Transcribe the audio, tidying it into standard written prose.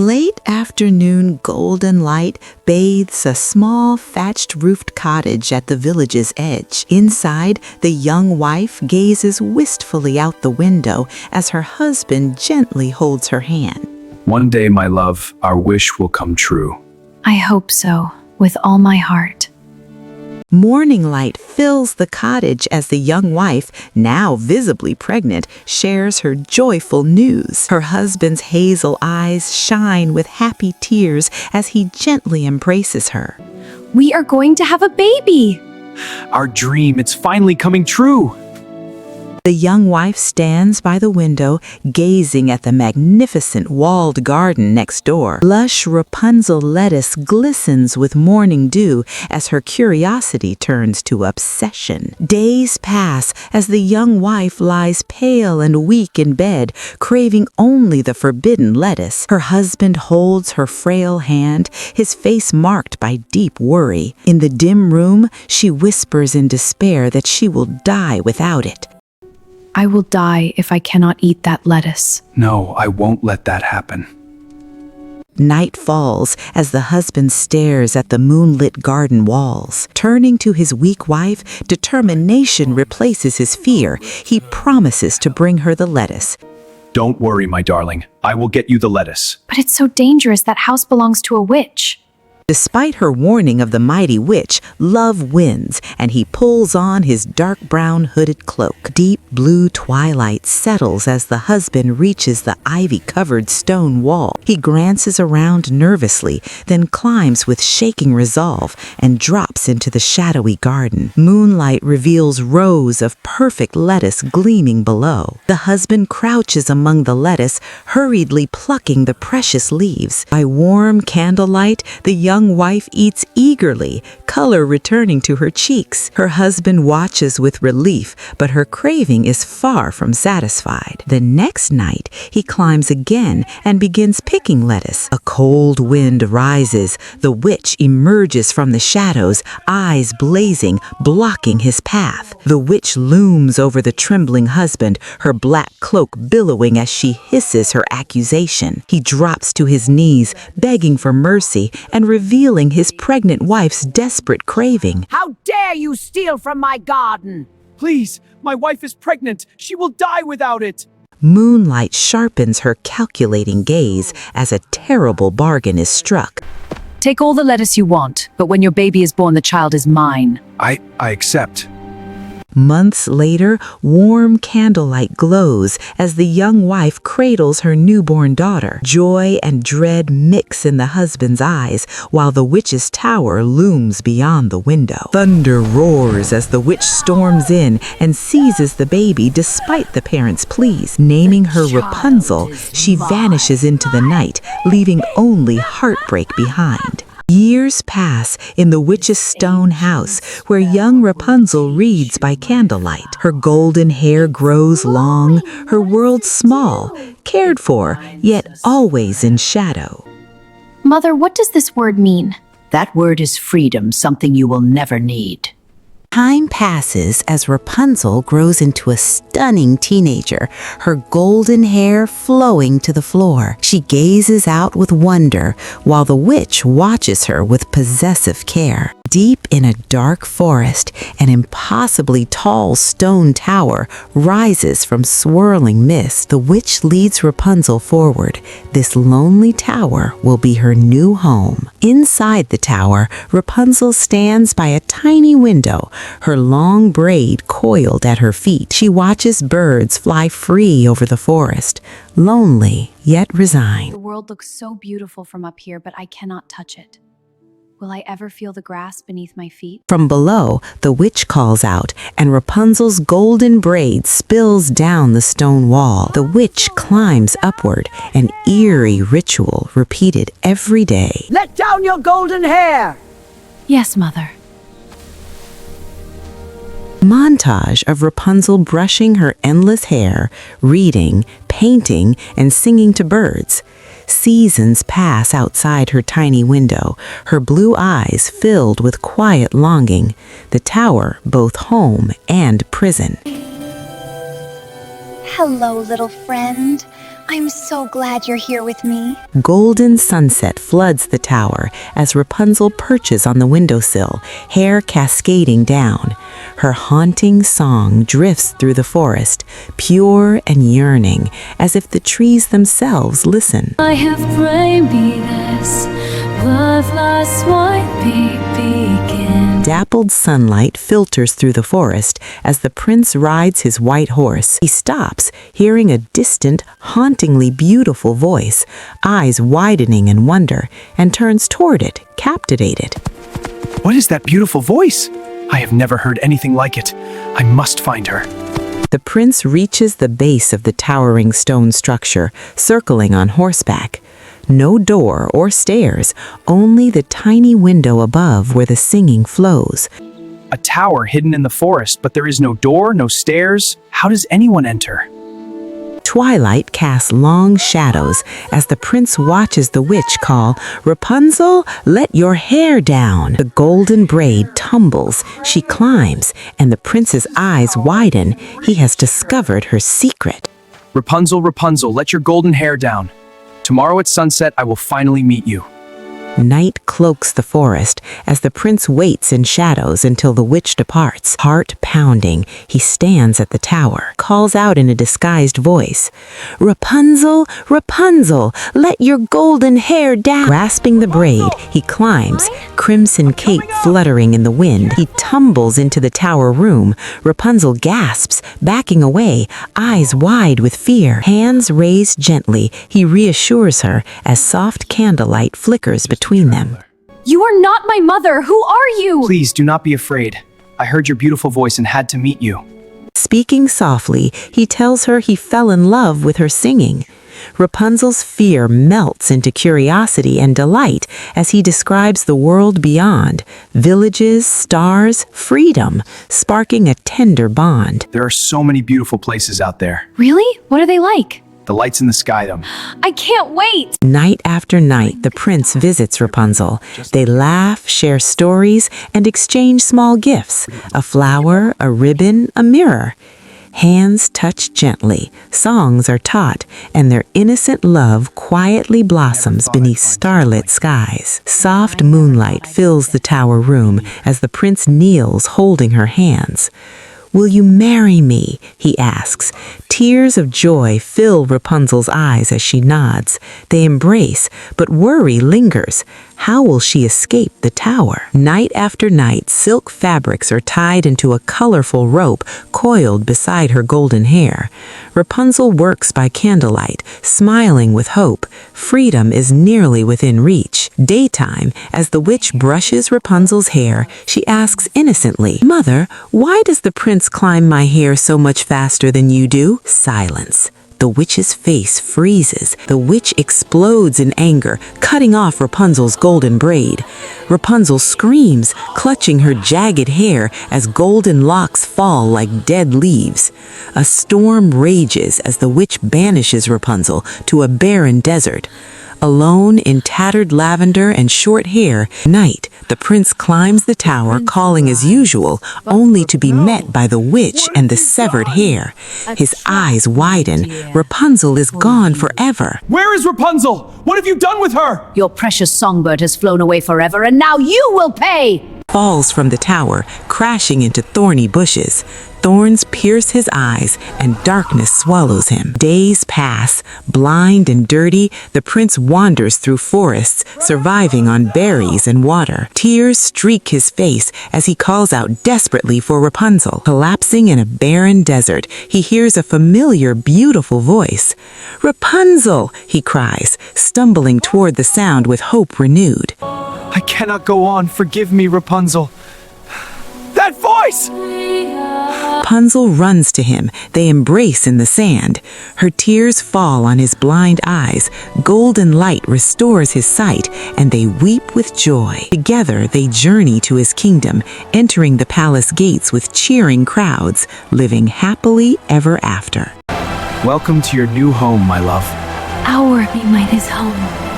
Late afternoon golden light bathes a small thatched-roofed cottage at the village's edge. Inside, the young wife gazes wistfully out the window as her husband gently holds her hand. One day, my love, our wish will come true. I hope so, with all my heart. Morning light fills the cottage as the young wife, now visibly pregnant, shares her joyful news. Her husband's hazel eyes shine with happy tears as he gently embraces her. We are going to have a baby! Our dream, it's finally coming true. The young wife stands by the window, gazing at the magnificent walled garden next door. Lush Rapunzel lettuce glistens with morning dew as her curiosity turns to obsession. Days pass as the young wife lies pale and weak in bed, craving only the forbidden lettuce. Her husband holds her frail hand, his face marked by deep worry. In the dim room, she whispers in despair that she will die without it. I will die if I cannot eat that lettuce. No, I won't let that happen. Night falls as the husband stares at the moonlit garden walls. Turning to his weak wife, determination replaces his fear. He promises to bring her the lettuce. Don't worry, my darling. I will get you the lettuce. But it's so dangerous. That house belongs to a witch. Despite her warning of the mighty witch, love wins, and he pulls on his dark brown hooded cloak. Deep blue twilight settles as the husband reaches the ivy-covered stone wall. He glances around nervously, then climbs with shaking resolve and drops into the shadowy garden. Moonlight reveals rows of perfect lettuce gleaming below. The husband crouches among the lettuce, hurriedly plucking the precious leaves. By warm candlelight, the young wife eats eagerly, color returning to her cheeks. Her husband watches with relief, but her craving is far from satisfied. The next night, he climbs again and begins picking lettuce. A cold wind rises. The witch emerges from the shadows, eyes blazing, blocking his path. The witch looms over the trembling husband, her black cloak billowing as she hisses her accusation. He drops to his knees, begging for mercy and revealing his pregnant wife's desperate craving. How dare you steal from my garden? Please, my wife is pregnant. She will die without it. Moonlight sharpens her calculating gaze as a terrible bargain is struck. Take all the lettuce you want, but when your baby is born, the child is mine. I accept. Months later, warm candlelight glows as the young wife cradles her newborn daughter. Joy and dread mix in the husband's eyes while the witch's tower looms beyond the window. Thunder roars as the witch storms in and seizes the baby despite the parents' pleas. Naming her Rapunzel, she vanishes into the night, leaving only heartbreak behind. Years pass in the witch's stone house, where young Rapunzel reads by candlelight. Her golden hair grows long, her world small, cared for, yet always in shadow. Mother, what does this word mean? That word is freedom, something you will never need. Time passes as Rapunzel grows into a stunning teenager, her golden hair flowing to the floor. She gazes out with wonder, while the witch watches her with possessive care. Deep in a dark forest, an impossibly tall stone tower rises from swirling mist. The witch leads Rapunzel forward. This lonely tower will be her new home. Inside the tower, Rapunzel stands by a tiny window, her long braid coiled at her feet. She watches birds fly free over the forest, lonely yet resigned. The world looks so beautiful from up here, but I cannot touch it. Will I ever feel the grass beneath my feet? From below, the witch calls out, and Rapunzel's golden braid spills down the stone wall. The witch climbs upward, an eerie ritual repeated every day. Let down your golden hair! Yes, Mother. Montage of Rapunzel brushing her endless hair, reading, painting, and singing to birds. Seasons pass outside her tiny window, her blue eyes filled with quiet longing, the tower both home and prison. Hello, little friend. I'm so glad you're here with me. Golden sunset floods the tower as Rapunzel perches on the windowsill, hair cascading down. Her haunting song drifts through the forest, pure and yearning, as if the trees themselves listen. I have prayed me this, love last might be begin. Dappled sunlight filters through the forest as the prince rides his white horse. He stops, hearing a distant, hauntingly beautiful voice, eyes widening in wonder, and turns toward it, captivated. What is that beautiful voice? I have never heard anything like it. I must find her. The prince reaches the base of the towering stone structure, circling on horseback. No door or stairs, only the tiny window above where the singing flows. A tower hidden in the forest, but there is no door, no stairs. How does anyone enter? Twilight casts long shadows as the prince watches the witch call, "Rapunzel, let your hair down." The golden braid tumbles, she climbs, and the prince's eyes widen. He has discovered her secret. Rapunzel, Rapunzel, let your golden hair down. Tomorrow at sunset, I will finally meet you. Night cloaks the forest as the prince waits in shadows until the witch departs. Heart pounding, he stands at the tower, calls out in a disguised voice, "Rapunzel, Rapunzel, let your golden hair down." Grasping the braid, he climbs, crimson cape fluttering in the wind. He tumbles into the tower room. Rapunzel gasps, backing away, eyes wide with fear. Hands raised gently, he reassures her as soft candlelight flickers between them. You are not my mother. Who are you? Please do not be afraid. I heard your beautiful voice and had to meet you. Speaking softly, he tells her he fell in love with her singing. Rapunzel's fear melts into curiosity and delight as he describes the world beyond, villages, stars, freedom, sparking a tender bond. There are so many beautiful places out there. Really? What are they like? The lights in the sky, them. I can't wait. Night after night, the prince visits Rapunzel. They laugh, share stories, and exchange small gifts, a flower, a ribbon, a mirror. Hands touch gently, songs are taught, and their innocent love quietly blossoms beneath starlit skies. Soft moonlight fills the tower room as the prince kneels holding her hands. "Will you marry me?" he asks. Tears of joy fill Rapunzel's eyes as she nods. They embrace, but worry lingers. How will she escape the tower? Night after night, silk fabrics are tied into a colorful rope coiled beside her golden hair. Rapunzel works by candlelight, smiling with hope. Freedom is nearly within reach. Daytime, as the witch brushes Rapunzel's hair, she asks innocently, "Mother, why does the prince climb my hair so much faster than you do?" Silence. The witch's face freezes. The witch explodes in anger, cutting off Rapunzel's golden braid. Rapunzel screams, clutching her jagged hair as golden locks fall like dead leaves. A storm rages as the witch banishes Rapunzel to a barren desert. Alone in tattered lavender and short hair, night, the prince climbs the tower, calling as usual, only to be met by the witch and the severed hair. His eyes widen. Rapunzel is gone forever. Where is Rapunzel? What have you done with her? Your precious songbird has flown away forever, and now you will pay! Falls from the tower, crashing into thorny bushes. Thorns pierce his eyes, and darkness swallows him. Days pass. Blind and dirty, the prince wanders through forests, surviving on berries and water. Tears streak his face as he calls out desperately for Rapunzel. Collapsing in a barren desert, he hears a familiar, beautiful voice. "Rapunzel!" he cries, stumbling toward the sound with hope renewed. I cannot go on. Forgive me, Rapunzel. That voice! Rapunzel runs to him. They embrace in the sand. Her tears fall on his blind eyes. Golden light restores his sight, and they weep with joy. Together, they journey to his kingdom, entering the palace gates with cheering crowds, living happily ever after. Welcome to your new home, my love. Our be my his home.